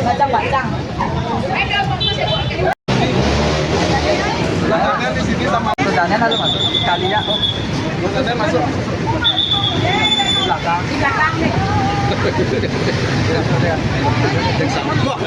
Batang-batang. Di sini sama Rodanya lalu masuk kalinya. rodanya masuk. Belakang. Di belakang nih. Sama kok.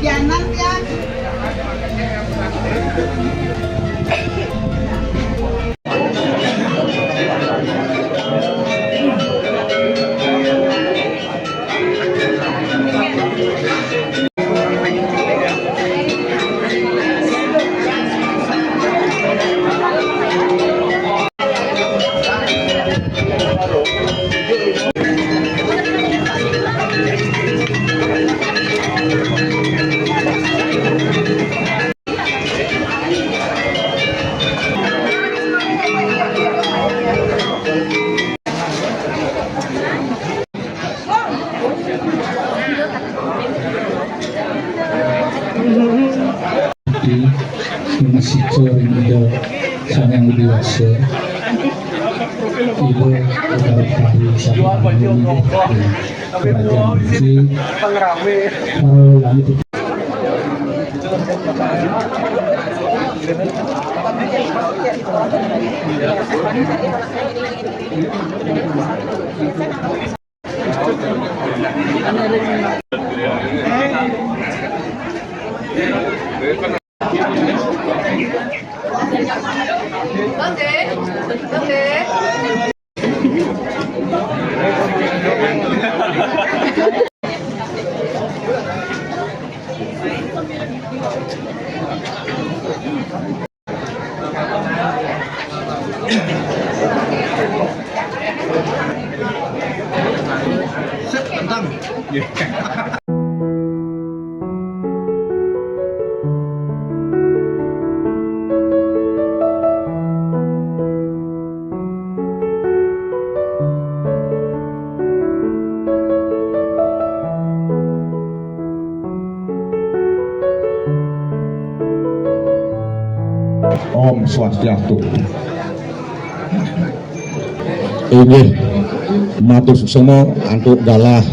Jangan ya. Masih ada sang yang dewasa ibu dari hari sama kerajaan si langit Om Swastiastu. inggih matur suksena antuk galah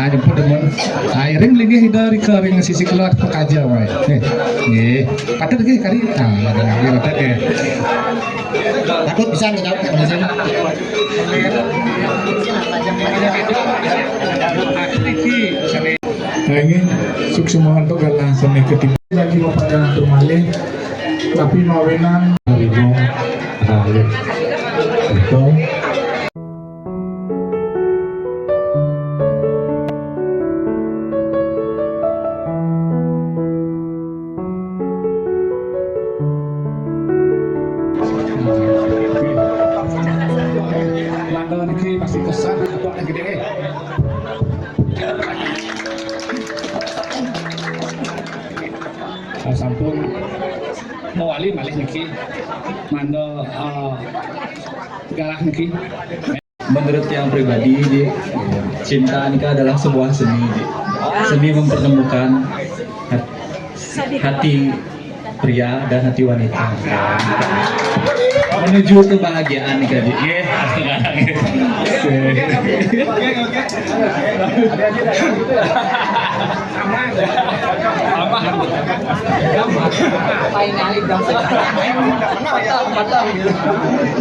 Jemput demen. Airing linggih dari kering sisi keluar pekaja wae. Nggih. Patut ge kali. Nggih patut ge. Takut bisa ngejawab ke sini. ini suksema antuk galah seni ketiga lagi pada atur malih tapi mawenan harimau halus itu London iki pasti kesan apa yang gede. Sampun mewali malih niki mando galah niki. Menurut yang pribadi, cinta nikah adalah sebuah seni. Seni mempertemukan hati pria dan hati wanita. Menuju kebahagiaan nih Kak.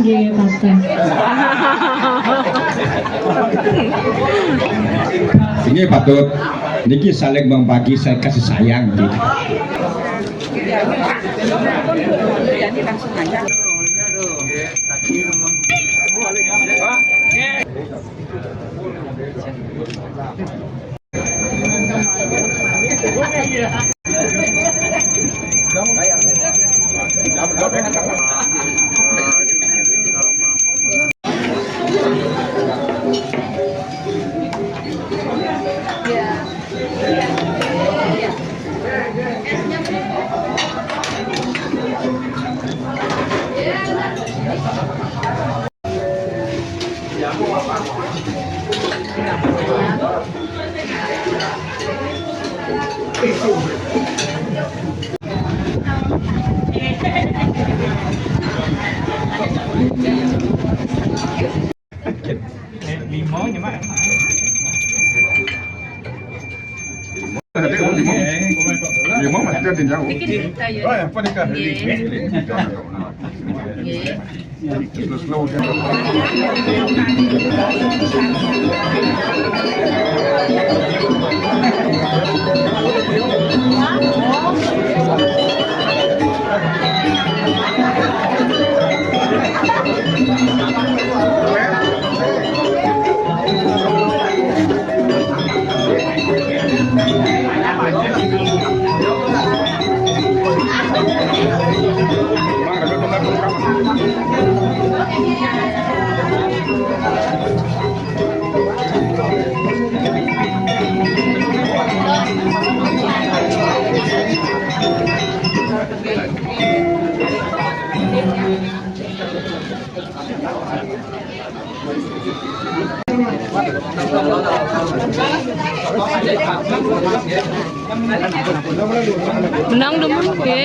Iya, Tante. Ini patut niki saling membagi saya kasih sayang gitu. Jadi langsung aja. Limau masih ada di jauh. Oh ya, apa nikah? Terus slow dia. Menang dulu, oke.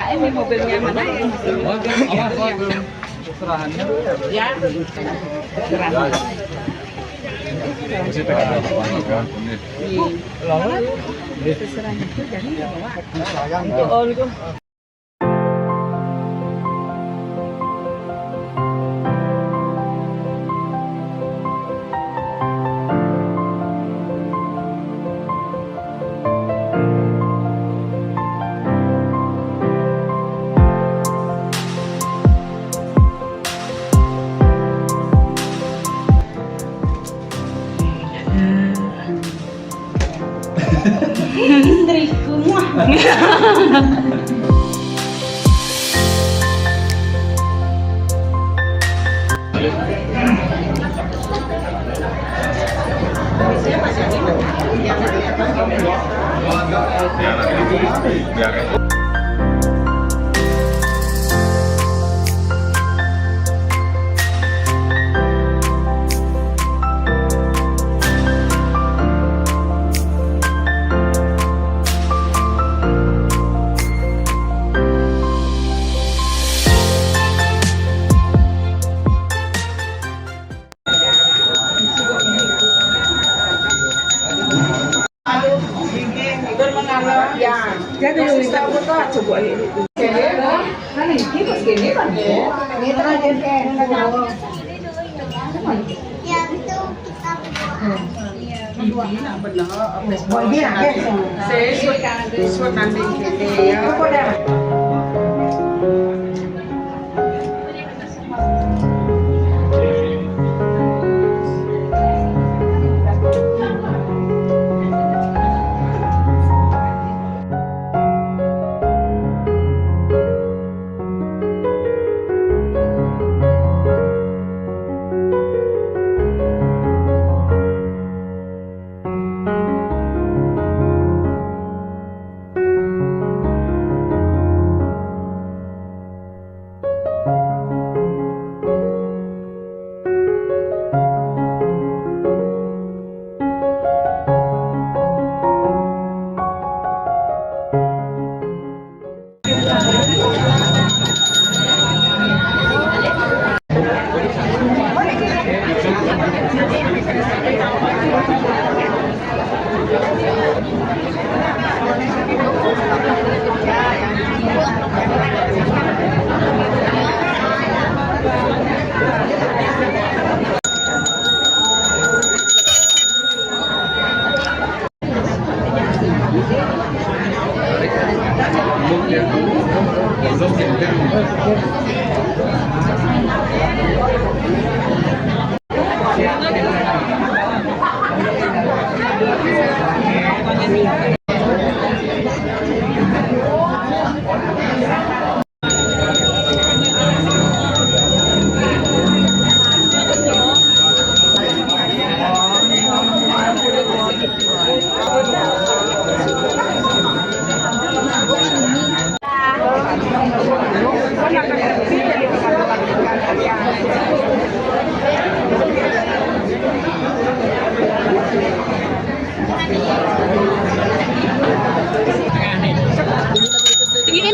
Ini mobilnya mana yang serahannya? Ya. Serahan. Serahan itu jadi bawa. Istriku. Jadi kita buka coba ini. Kan ini pas gini kan ya. Ini terakhir kayak Suốt nan đi thì có đẹp.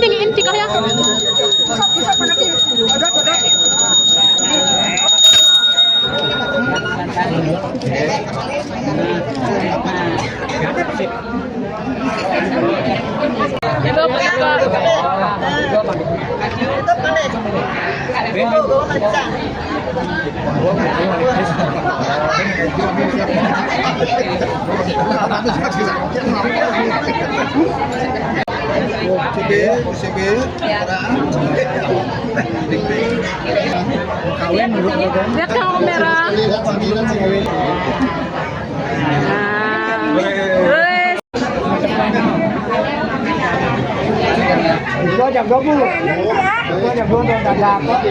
Tingin tingkah ya. Lihat ke kamera. Có dòng gốc luôn. Có dòng gốc đang làm đó.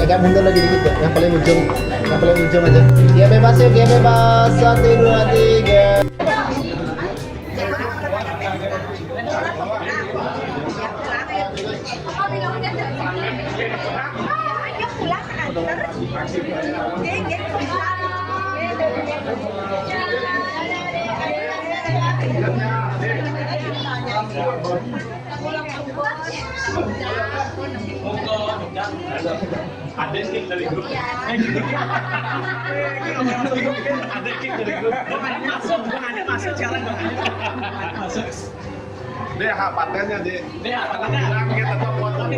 Agak mundur lagi dikit ya, yang paling ujung aja. Dia bebas ya, dia bebas. 1, 2, 3. Ada kick dari grup. Ada kick dari grup. Masuk, bukan masuk jalan dong. Masuk. Dia hak patennya, Dek. Dia hak patennya. Kita tetap foto di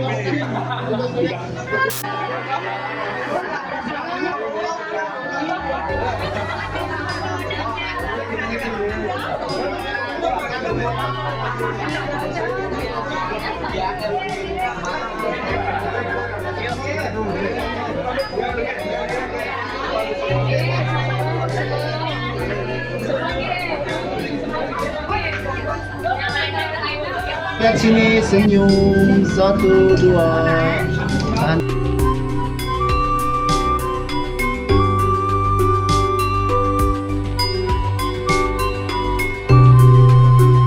Lihat sini, senyum, 1, 2, tahan.